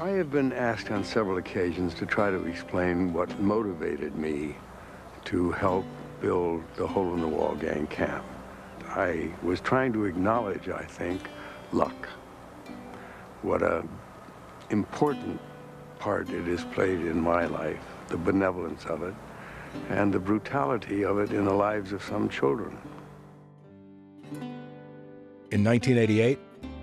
I have been asked on several occasions to try to explain what motivated me to help build the Hole in the Wall Gang camp. I was trying to acknowledge, I think, luck. What an important part it has played in my life, the benevolence of it, and the brutality of it in the lives of some children. In 1988,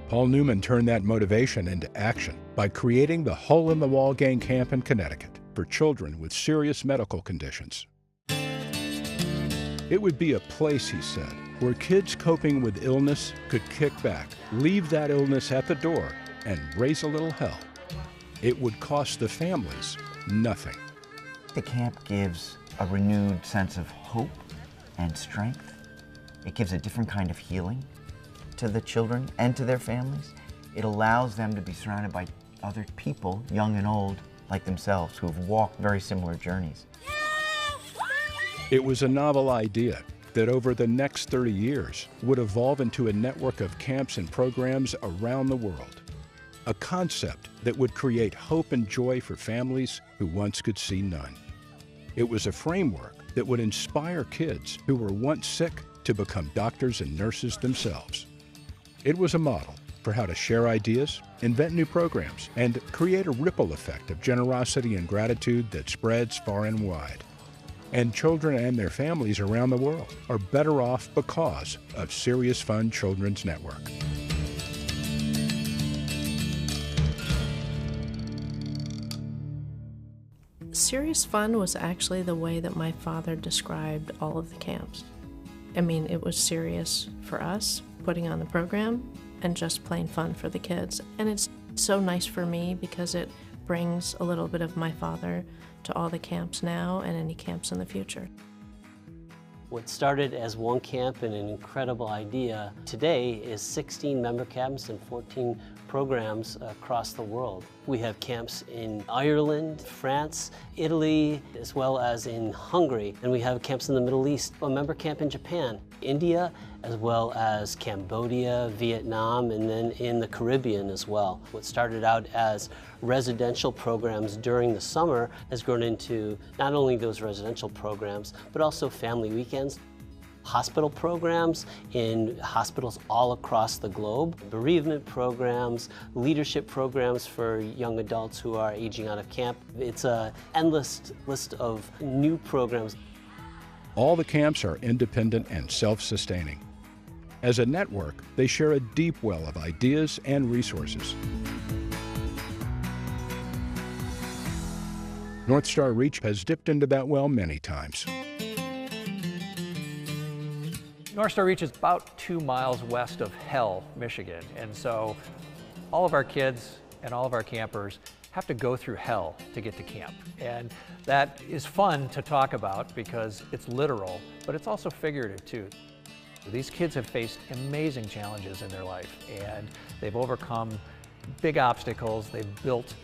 Paul Newman turned that motivation into action by creating the Hole in the Wall Gang Camp in Connecticut for children with serious medical conditions. It would be a place, he said, where kids coping with illness could kick back, leave that illness at the door, and raise a little hell. It would cost the families nothing. The camp gives a renewed sense of hope and strength. It gives a different kind of healing to the children and to their families. It allows them to be surrounded by other people, young and old, like themselves, who have walked very similar journeys. It was a novel idea that over the next 30 years would evolve into a network of camps and programs around the world. A concept that would create hope and joy for families who once could see none. It was a framework that would inspire kids who were once sick to become doctors and nurses themselves. It was a model for how to share ideas, invent new programs, and create a ripple effect of generosity and gratitude that spreads far and wide. And children and their families around the world are better off because of Serious Fun Children's Network. Serious Fun was actually the way that my father described all of the camps. I mean, it was serious for us, putting on the program, and just plain fun for the kids. And it's so nice for me because it brings a little bit of my father to all the camps now and any camps in the future. What started as one camp and an incredible idea today is 16 member camps and 14 programs across the world. We have camps in Ireland, France, Italy, as well as in Hungary. And we have camps in the Middle East, a member camp in Japan, India, as well as Cambodia, Vietnam, and then in the Caribbean as well. What started out as residential programs during the summer has grown into not only those residential programs, but also family weekends, hospital programs in hospitals all across the globe, bereavement programs, leadership programs for young adults who are aging out of camp. It's an endless list of new programs. All the camps are independent and self-sustaining. As a network, they share a deep well of ideas and resources. North Star Reach has dipped into that well many times. North Star Reach is about 2 miles west of Hell, Michigan, and so all of our kids and all of our campers have to go through hell to get to camp. And that is fun to talk about because it's literal, but it's also figurative too. These kids have faced amazing challenges in their life, and they've overcome big obstacles. They've built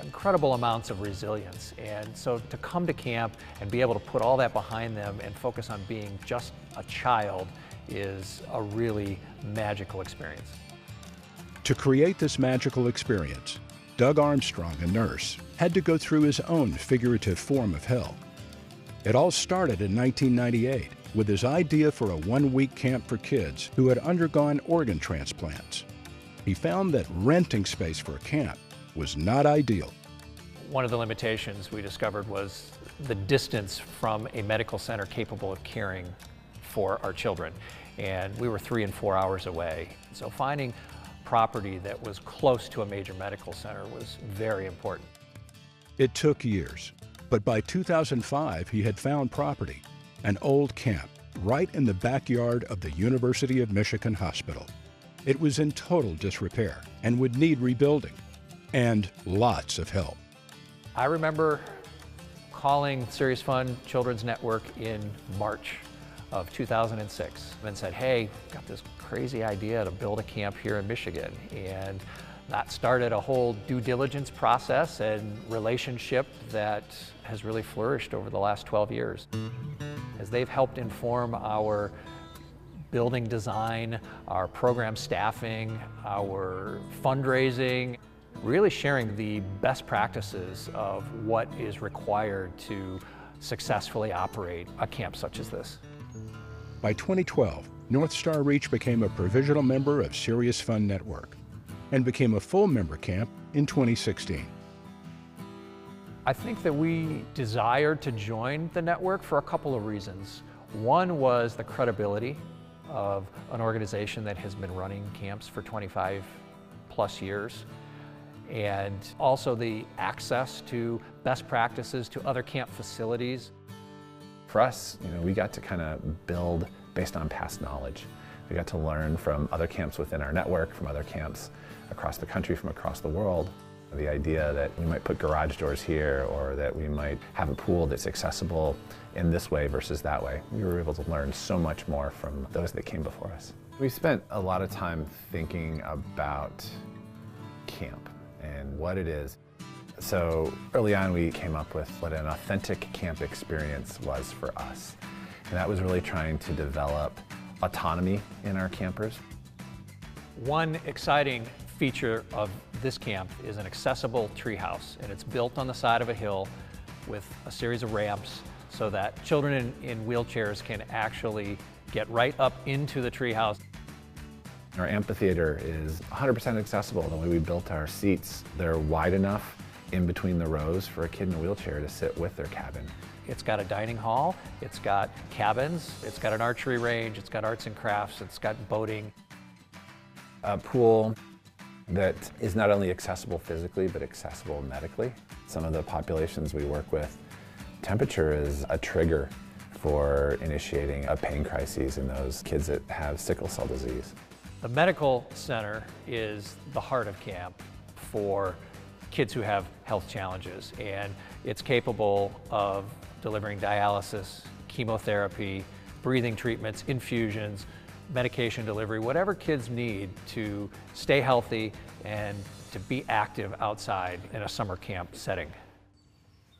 incredible amounts of resilience. And so to come to camp and be able to put all that behind them and focus on being just a child is a really magical experience. To create this magical experience, Doug Armstrong, a nurse, had to go through his own figurative form of hell. It all started in 1998 with his idea for a one-week camp for kids who had undergone organ transplants. He found that renting space for a camp was not ideal. One of the limitations we discovered was the distance from a medical center capable of caring for our children. And we were 3 and 4 hours away. So finding property that was close to a major medical center was very important. It took years, but by 2005 he had found property, an old camp right in the backyard of the University of Michigan Hospital. It was in total disrepair and would need rebuilding, and lots of help. I remember calling Serious Fun Children's Network in March of 2006 and said, hey, got this crazy idea to build a camp here in Michigan. And that started a whole due diligence process and relationship that has really flourished over the last 12 years. As they've helped inform our building design, our program staffing, our fundraising, really sharing the best practices of what is required to successfully operate a camp such as this. By 2012, North Star Reach became a provisional member of Serious Fun Network and became a full member camp in 2016. I think that we desired to join the network for a couple of reasons. One was the credibility of an organization that has been running camps for 25 plus years, and also the access to best practices to other camp facilities. For us, we got to kind of build based on past knowledge. We got to learn from other camps within our network, from other camps across the country, from across the world. The idea that we might put garage doors here, or that we might have a pool that's accessible in this way versus that way. We were able to learn so much more from those that came before us. We spent a lot of time thinking about camp and what it is. So early on we came up with what an authentic camp experience was for us. And that was really trying to develop autonomy in our campers. One exciting feature of this camp is an accessible treehouse, and it's built on the side of a hill with a series of ramps so that children in wheelchairs can actually get right up into the treehouse. Our amphitheater is 100% accessible. The way we built our seats, they're wide enough in between the rows for a kid in a wheelchair to sit with their cabin. It's got a dining hall, it's got cabins, it's got an archery range, it's got arts and crafts, it's got boating. A pool that is not only accessible physically, but accessible medically. Some of the populations we work with, temperature is a trigger for initiating a pain crisis in those kids that have sickle cell disease. The medical center is the heart of camp for kids who have health challenges, and it's capable of delivering dialysis, chemotherapy, breathing treatments, infusions, medication delivery, whatever kids need to stay healthy and to be active outside in a summer camp setting.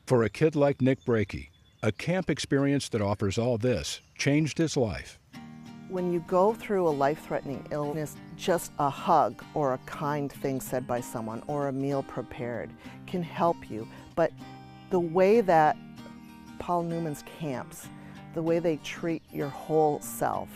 For a kid like Nick Brakey, a camp experience that offers all this changed his life. When you go through a life-threatening illness, just a hug or a kind thing said by someone or a meal prepared can help you. But the way that Paul Newman's camps, the way they treat your whole self,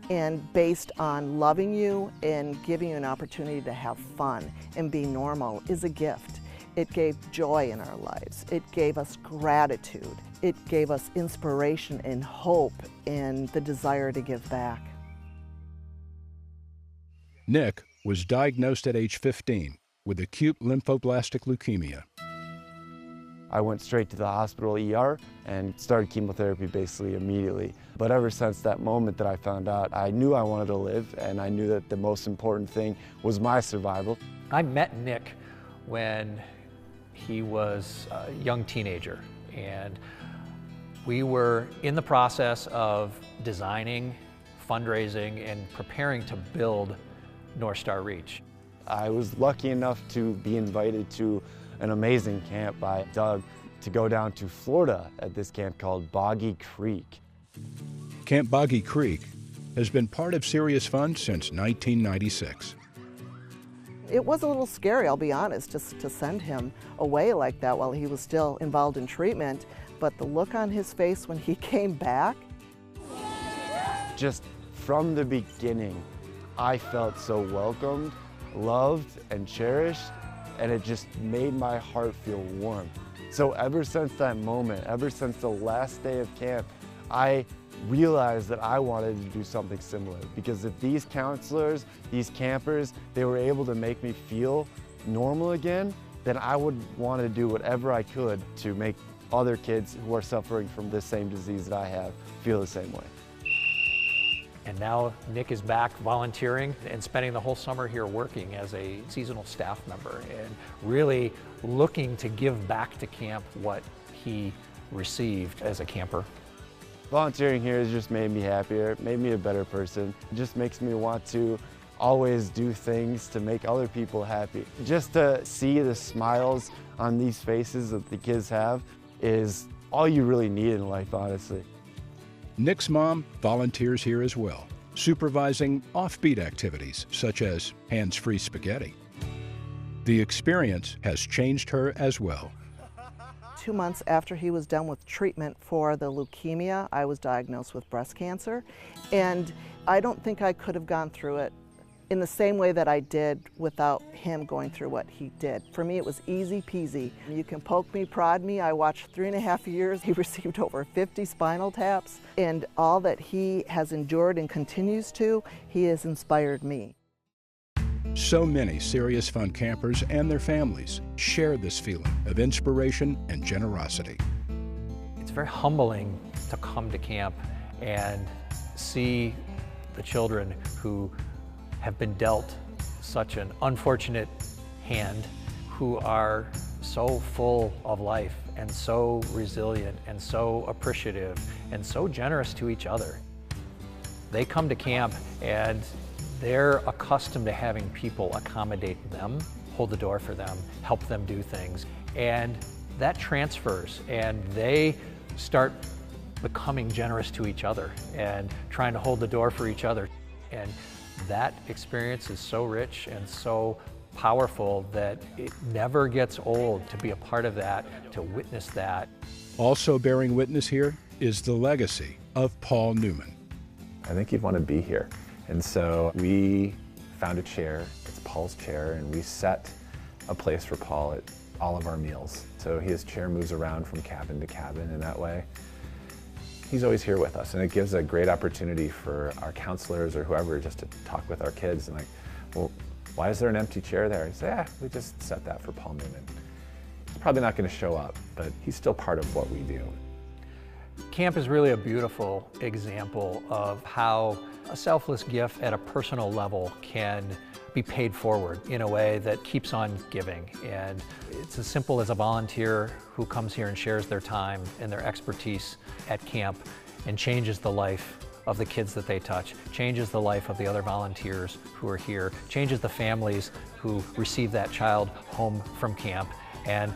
and based on loving you and giving you an opportunity to have fun and be normal, is a gift. It gave joy in our lives. It gave us gratitude. It gave us inspiration and hope and the desire to give back. Nick was diagnosed at age 15 with acute lymphoblastic leukemia. I went straight to the hospital ER and started chemotherapy basically immediately. But ever since that moment that I found out, I knew I wanted to live, and I knew that the most important thing was my survival. I met Nick when he was a young teenager, and we were in the process of designing, fundraising, and preparing to build North Star Reach. I was lucky enough to be invited to an amazing camp by Doug to go down to Florida at this camp called Boggy Creek. Camp Boggy Creek has been part of Serious Fun since 1996. It was a little scary, I'll be honest, just to send him away like that while he was still involved in treatment, but the look on his face when he came back. Just from the beginning, I felt so welcomed, loved, and cherished, and it just made my heart feel warm. So ever since that moment, ever since the last day of camp, I realized that I wanted to do something similar, because if these counselors, these campers, they were able to make me feel normal again, then I would want to do whatever I could to make other kids who are suffering from the same disease that I have feel the same way. And now Nick is back volunteering and spending the whole summer here working as a seasonal staff member and really looking to give back to camp what he received as a camper. Volunteering here has just made me happier, made me a better person. It just makes me want to always do things to make other people happy. Just to see the smiles on these faces that the kids have is all you really need in life, honestly. Nick's mom volunteers here as well, supervising offbeat activities such as hands-free spaghetti. The experience has changed her as well. 2 months after he was done with treatment for the leukemia, I was diagnosed with breast cancer. And I don't think I could have gone through it in the same way that I did without him going through what he did. For me, it was easy peasy. You can poke me, prod me. I watched 3.5 years. He received over 50 spinal taps. And all that he has endured and continues to, he has inspired me. So many Serious Fun campers and their families share this feeling of inspiration and generosity. It's very humbling to come to camp and see the children who have been dealt such an unfortunate hand, who are so full of life and so resilient and so appreciative and so generous to each other. They come to camp and they're accustomed to having people accommodate them, hold the door for them, help them do things. And that transfers, and they start becoming generous to each other and trying to hold the door for each other. And that experience is so rich and so powerful that it never gets old to be a part of that, to witness that. Also bearing witness here is the legacy of Paul Newman. I think you'd want to be here. And so we found a chair, it's Paul's chair, and we set a place for Paul at all of our meals. So his chair moves around from cabin to cabin, and that way he's always here with us. And it gives a great opportunity for our counselors or whoever just to talk with our kids and like, well, why is there an empty chair there? He said, we just set that for Paul Newman. He's probably not going to show up, but he's still part of what we do. Camp is really a beautiful example of how a selfless gift at a personal level can be paid forward in a way that keeps on giving. And it's as simple as a volunteer who comes here and shares their time and their expertise at camp and changes the life of the kids that they touch, changes the life of the other volunteers who are here, changes the families who receive that child home from camp. And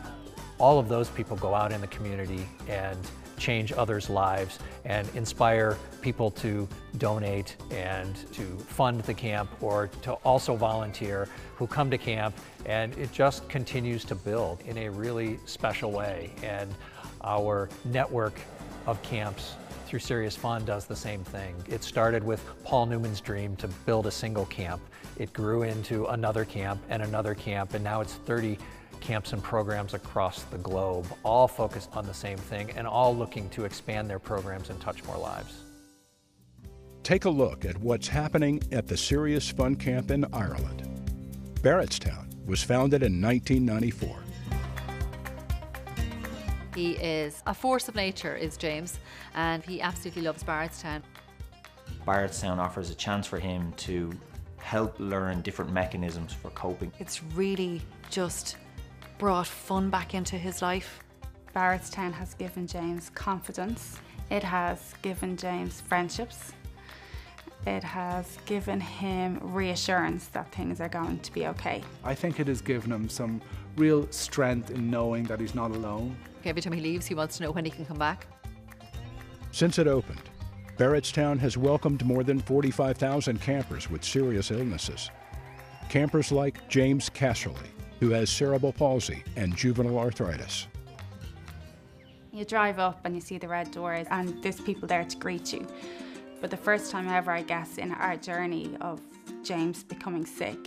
all of those people go out in the community and change others' lives and inspire people to donate and to fund the camp or to also volunteer who come to camp, and it just continues to build in a really special way. And our network of camps through Serious Fun does the same thing. It started with Paul Newman's dream to build a single camp. It grew into another camp, and now it's 30 camps and programs across the globe, all focused on the same thing and all looking to expand their programs and touch more lives. Take a look at what's happening at the Serious Fun Camp in Ireland. Barrettstown was founded in 1994. He is a force of nature, is James, and he absolutely loves Barrettstown. Barrettstown offers a chance for him to help learn different mechanisms for coping. It's really just brought fun back into his life. Barrettstown has given James confidence. It has given James friendships. It has given him reassurance that things are going to be okay. I think it has given him some real strength in knowing that he's not alone. Every time he leaves, he wants to know when he can come back. Since it opened, Barrettstown has welcomed more than 45,000 campers with serious illnesses. Campers like James Casserly, who has cerebral palsy and juvenile arthritis. You drive up and you see the red doors and there's people there to greet you. For the first time ever, I guess, in our journey of James becoming sick,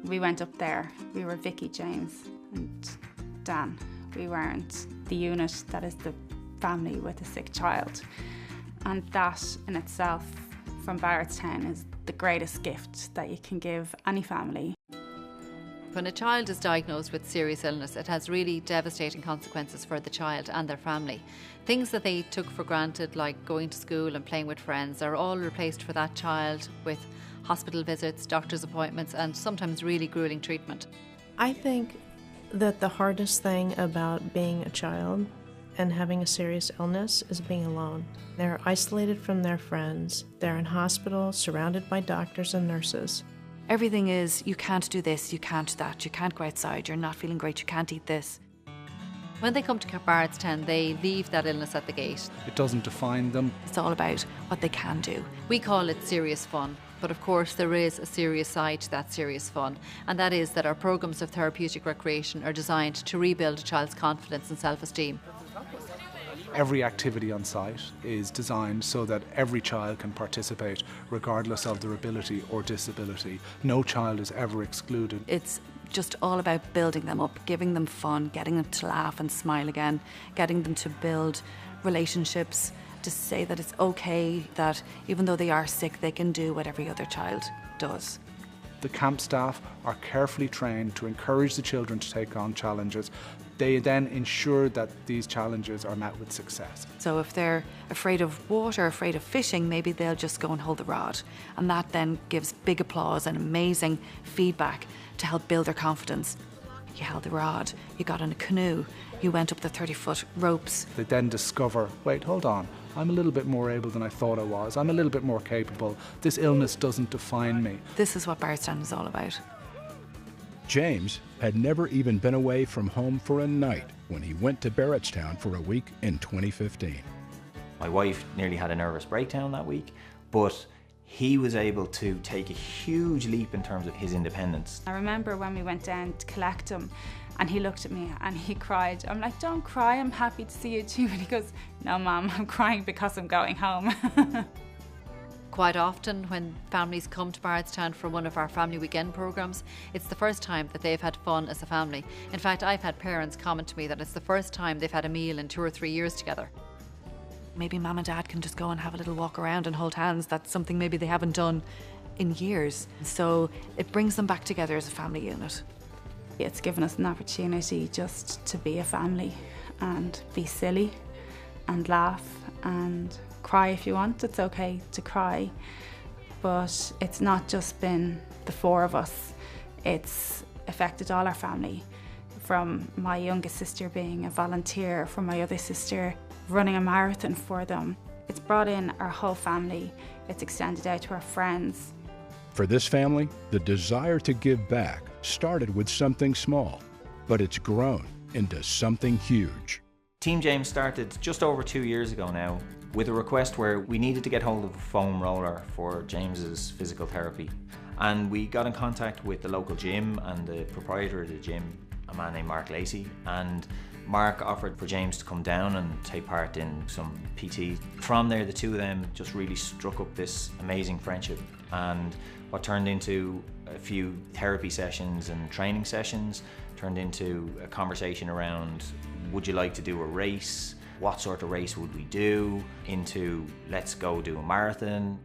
we went up there. We were Vicky, James and Dan. We weren't the unit that is the family with a sick child. And that in itself, from Barrettstown, is the greatest gift that you can give any family. When a child is diagnosed with serious illness, it has really devastating consequences for the child and their family. Things that they took for granted, like going to school and playing with friends, are all replaced for that child with hospital visits, doctor's appointments, and sometimes really grueling treatment. I think that the hardest thing about being a child and having a serious illness is being alone. They're isolated from their friends. They're in hospital, surrounded by doctors and nurses. Everything is, you can't do this, you can't do that, you can't go outside, you're not feeling great, you can't eat this. When they come to Barrettstown, they leave that illness at the gate. It doesn't define them. It's all about what they can do. We call it Serious Fun. But of course there is a serious side to that serious fun, and that is that our programmes of therapeutic recreation are designed to rebuild a child's confidence and self-esteem. Every activity on site is designed so that every child can participate regardless of their ability or disability. No child is ever excluded. It's just all about building them up, giving them fun, getting them to laugh and smile again, getting them to build relationships, to say that it's okay, that even though they are sick, they can do what every other child does. The camp staff are carefully trained to encourage the children to take on challenges. They then ensure that these challenges are met with success. So if they're afraid of water, afraid of fishing, maybe they'll just go and hold the rod. And that then gives big applause and amazing feedback to help build their confidence. You held the rod, you got in a canoe, you went up the 30-foot ropes. They then discover, wait, hold on, I'm a little bit more able than I thought I was. I'm a little bit more capable. This illness doesn't define me. This is what Barrettstown is all about. James had never even been away from home for a night when he went to Barrettstown for a week in 2015. My wife nearly had a nervous breakdown that week, but he was able to take a huge leap in terms of his independence. I remember when we went down to collect him and he looked at me and he cried. I'm like, don't cry, I'm happy to see you too. And he goes, no Mum, I'm crying because I'm going home. Quite often when families come to Barrettstown for one of our family weekend programmes, it's the first time that they've had fun as a family. In fact, I've had parents comment to me that it's the first time they've had a meal in 2 or 3 years together. Maybe Mum and Dad can just go and have a little walk around and hold hands. That's something maybe they haven't done in years. So it brings them back together as a family unit. It's given us an opportunity just to be a family and be silly and laugh and cry if you want. It's okay to cry, but it's not just been the 4 of us. It's affected all our family, from my youngest sister being a volunteer, from my other sister running a marathon for them. It's brought in our whole family. It's extended out to our friends. For this family, the desire to give back started with something small, but it's grown into something huge. Team James started just over 2 years ago now with a request where we needed to get hold of a foam roller for James's physical therapy. And we got in contact with the local gym and the proprietor of the gym, a man named Mark Lacey, and Mark offered for James to come down and take part in some PT. From there, the two of them just really struck up this amazing friendship, and what turned into a few therapy sessions and training sessions turned into a conversation around, would you like to do a race? What sort of race would we do? Into, let's go do a marathon.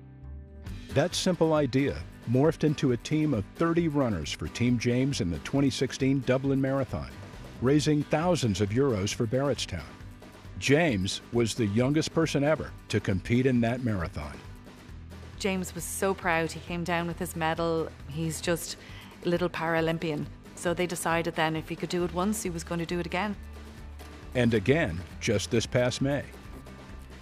That simple idea morphed into a team of 30 runners for Team James in the 2016 Dublin Marathon, raising thousands of euros for Barrettstown. James was the youngest person ever to compete in that marathon. James was so proud. He came down with his medal. He's just a little Paralympian. So they decided then if he could do it once, he was going to do it again. And again, just this past May.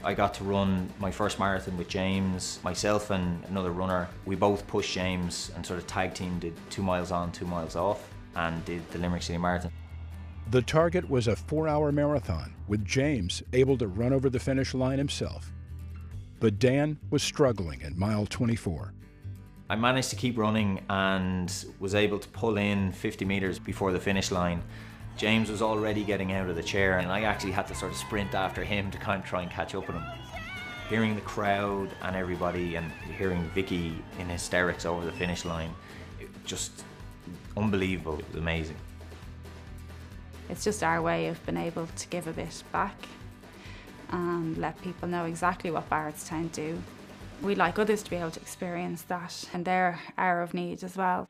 I got to run my first marathon with James, myself and another runner. We both pushed James and sort of tag team, did 2 miles on, 2 miles off, and did the Limerick City Marathon. The target was a 4-hour marathon, with James able to run over the finish line himself. But Dan was struggling at mile 24. I managed to keep running and was able to pull in 50 meters before the finish line. James was already getting out of the chair, and I actually had to sort of sprint after him to kind of try and catch up with him. Hearing the crowd and everybody, and hearing Vicky in hysterics over the finish line, it just unbelievable. It was amazing. It's just our way of being able to give a bit back and let people know exactly what Barrettstown do. We'd like others to be able to experience that in their hour of need as well.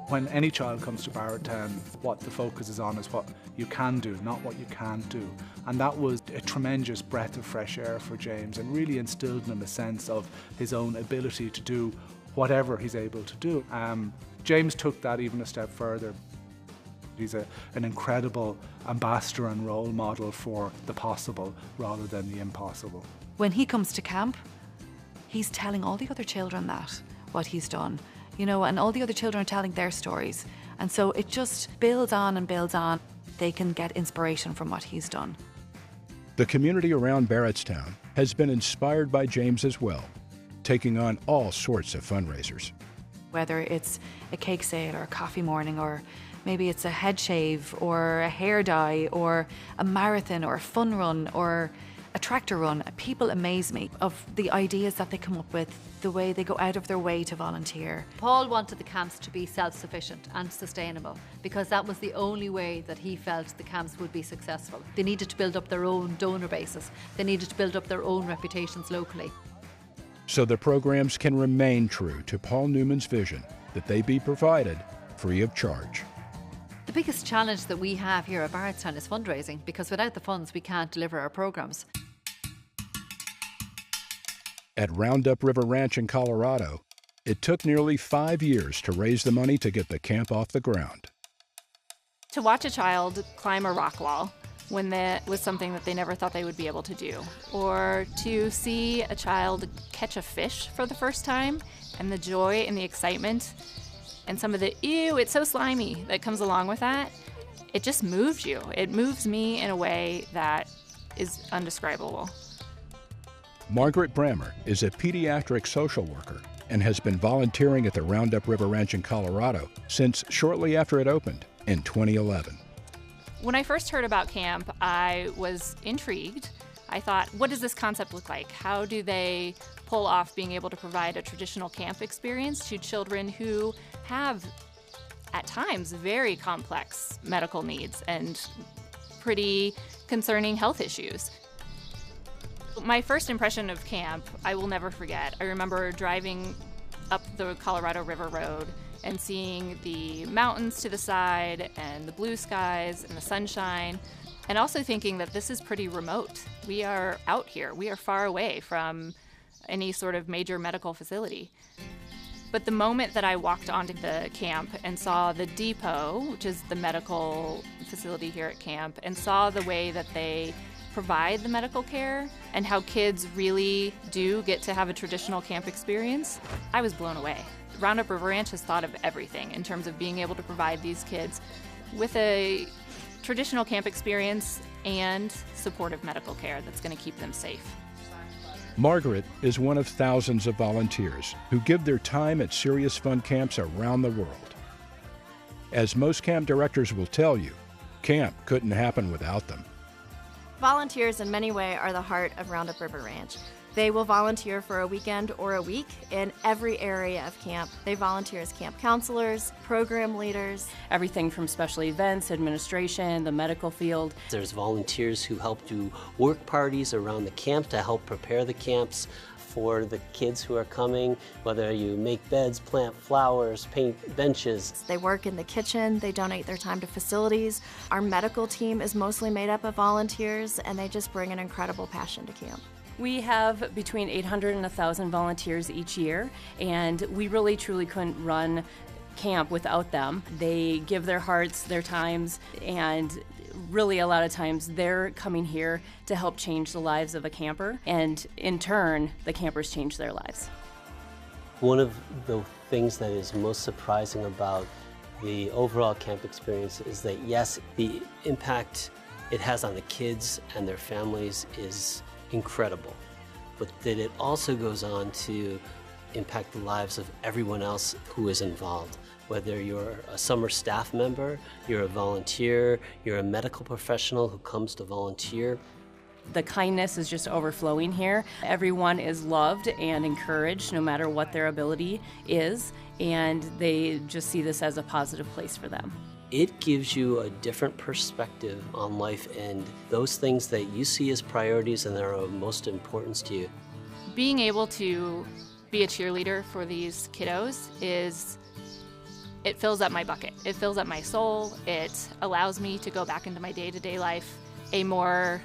When any child comes to Barrettstown, what the focus is on is what you can do, not what you can't do. And that was a tremendous breath of fresh air for James, and really instilled in him a sense of his own ability to do whatever he's able to do. James took that even a step further. He's an incredible ambassador and role model for the possible rather than the impossible. When he comes to camp, he's telling all the other children that, what he's done. You know, and all the other children are telling their stories. And so it just builds on and builds on. They can get inspiration from what he's done. The community around Barrettstown has been inspired by James as well. taking on all sorts of fundraisers. Whether it's a cake sale or a coffee morning, or maybe it's a head shave or a hair dye or a marathon or a fun run or a tractor run. People amaze me of the ideas that they come up with, the way they go out of their way to volunteer. Paul wanted the camps to be self-sufficient and sustainable because that was the only way that he felt the camps would be successful. They needed to build up their own donor bases. They needed to build up their own reputations locally. So the programs can remain true to Paul Newman's vision that they be provided free of charge. The biggest challenge that we have here at Barrettstown is fundraising, because without the funds we can't deliver our programs. At Roundup River Ranch in Colorado, it took nearly 5 years to raise the money to get the camp off the ground. To watch a child climb a rock wall when that was something that they never thought they would be able to do, or to see a child catch a fish for the first time and the joy and the excitement and some of the ew, it's so slimy that comes along with that, it just moves you. It moves me in a way that is undescribable. Margaret Brammer is a pediatric social worker and has been volunteering at the Roundup River Ranch in Colorado since shortly after it opened in 2011. When I first heard about camp, I was intrigued. I thought, what does this concept look like? How do they pull off being able to provide a traditional camp experience to children who have, at times, very complex medical needs and pretty concerning health issues? My first impression of camp, I will never forget. I remember driving up the Colorado River Road and seeing the mountains to the side and the blue skies and the sunshine, and also thinking that this is pretty remote. We are out here. We are far away from any sort of major medical facility. But the moment that I walked onto the camp and saw the depot, which is the medical facility here at camp, and saw the way that they provide the medical care and how kids really do get to have a traditional camp experience, I was blown away. Roundup River Ranch has thought of everything in terms of being able to provide these kids with a traditional camp experience and supportive medical care that's going to keep them safe. Margaret is one of thousands of volunteers who give their time at Serious Fun camps around the world. As most camp directors will tell you, camp couldn't happen without them. Volunteers in many ways are the heart of Roundup River Ranch. They will volunteer for a weekend or a week in every area of camp. They volunteer as camp counselors, program leaders. Everything from special events, administration, the medical field. There's volunteers who help do work parties around the camp to help prepare the camps for the kids who are coming, whether you make beds, plant flowers, paint benches. They work in the kitchen, they donate their time to facilities. Our medical team is mostly made up of volunteers, and they just bring an incredible passion to camp. We have between 800 and 1,000 volunteers each year, and we really truly couldn't run camp without them. They give their hearts, their times, and really a lot of times they're coming here to help change the lives of a camper, and in turn, the campers change their lives. One of the things that is most surprising about the overall camp experience is that, yes, the impact it has on the kids and their families is incredible, but that it also goes on to impact the lives of everyone else who is involved. Whether you're a summer staff member, you're a volunteer, you're a medical professional who comes to volunteer. The kindness is just overflowing here. Everyone is loved and encouraged no matter what their ability is, and they just see this as a positive place for them. It gives you a different perspective on life and those things that you see as priorities and that are of most importance to you. Being able to be a cheerleader for these kiddos it fills up my bucket. It fills up my soul. It allows me to go back into my day-to-day life a more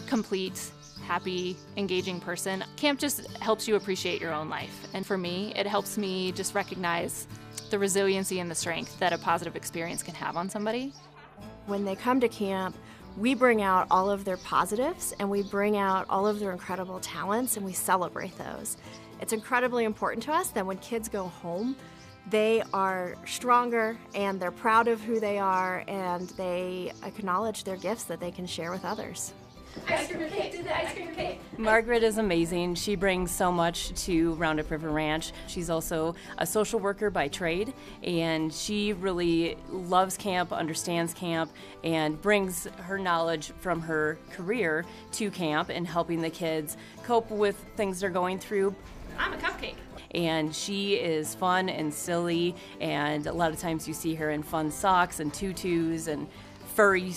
complete, happy, engaging person. Camp just helps you appreciate your own life. And for me, it helps me just recognize the resiliency and the strength that a positive experience can have on somebody. When they come to camp, we bring out all of their positives and we bring out all of their incredible talents and we celebrate those. It's incredibly important to us that when kids go home, they are stronger and they're proud of who they are and they acknowledge their gifts that they can share with others. Ice cream cake, do the ice cream cake. Margaret is amazing. She brings so much to Roundup River Ranch. She's also a social worker by trade, and she really loves camp, understands camp, and brings her knowledge from her career to camp and helping the kids cope with things they're going through. I'm a cupcake. And she is fun and silly, and a lot of times you see her in fun socks and tutus and furry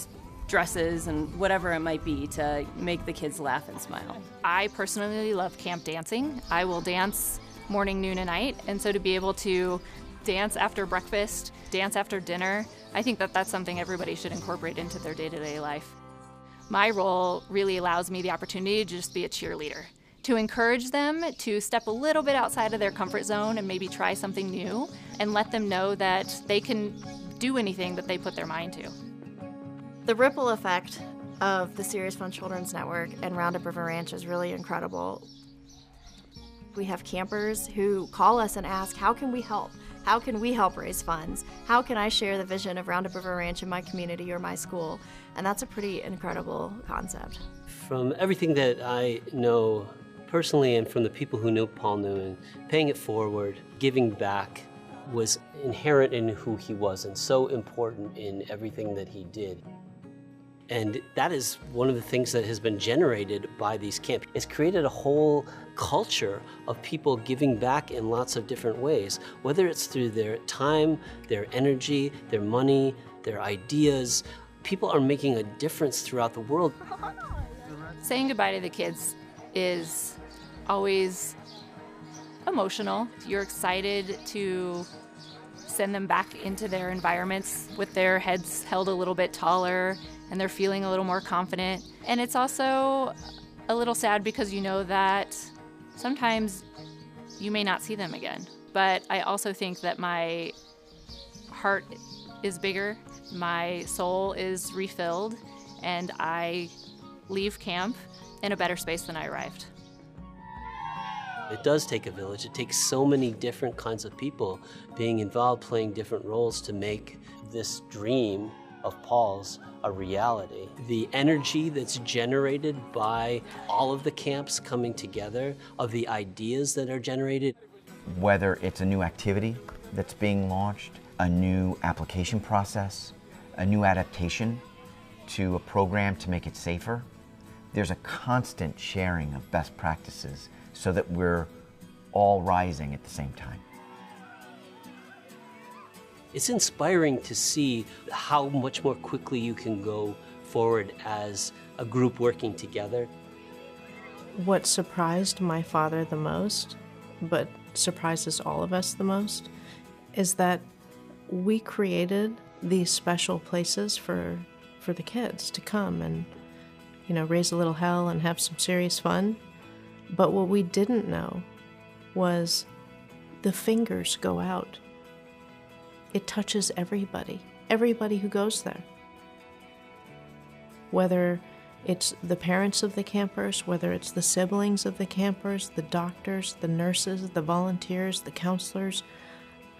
dresses and whatever it might be to make the kids laugh and smile. I personally love camp dancing. I will dance morning, noon, and night, and so to be able to dance after breakfast, dance after dinner, I think that that's something everybody should incorporate into their day-to-day life. My role really allows me the opportunity to just be a cheerleader, to encourage them to step a little bit outside of their comfort zone and maybe try something new, and let them know that they can do anything that they put their mind to. The ripple effect of the Serious Fun Children's Network and Roundup River Ranch is really incredible. We have campers who call us and ask, how can we help? How can we help raise funds? How can I share the vision of Roundup River Ranch in my community or my school? And that's a pretty incredible concept. From everything that I know personally and from the people who know Paul Newman, paying it forward, giving back was inherent in who he was and so important in everything that he did. And that is one of the things that has been generated by these camps. It's created a whole culture of people giving back in lots of different ways, whether it's through their time, their energy, their money, their ideas. People are making a difference throughout the world. Saying goodbye to the kids is always emotional. You're excited to send them back into their environments with their heads held a little bit taller and they're feeling a little more confident. And it's also a little sad because you know that sometimes you may not see them again. But I also think that my heart is bigger, my soul is refilled, and I leave camp in a better space than I arrived. It does take a village. It takes so many different kinds of people being involved, playing different roles to make this dream of Paul's a reality. The energy that's generated by all of the camps coming together, of the ideas that are generated. Whether it's a new activity that's being launched, a new application process, a new adaptation to a program to make it safer, there's a constant sharing of best practices so that we're all rising at the same time. It's inspiring to see how much more quickly you can go forward as a group working together. What surprised my father the most, but surprises all of us the most, is that we created these special places for the kids to come and, raise a little hell and have some serious fun. But what we didn't know was the fingers go out. It touches everybody who goes there. Whether it's the parents of the campers, whether it's the siblings of the campers, the doctors, the nurses, the volunteers, the counselors,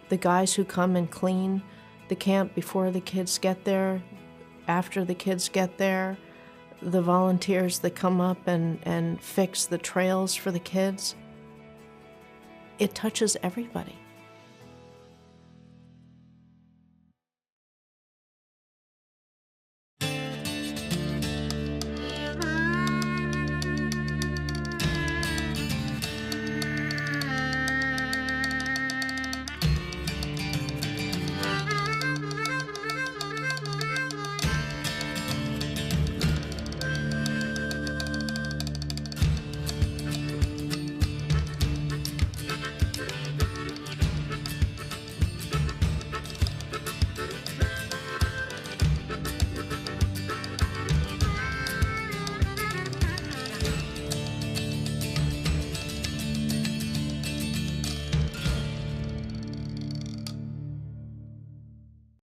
the guys who come and clean the camp before the kids get there, after the kids get there, the volunteers that come up and fix the trails for the kids. It touches everybody.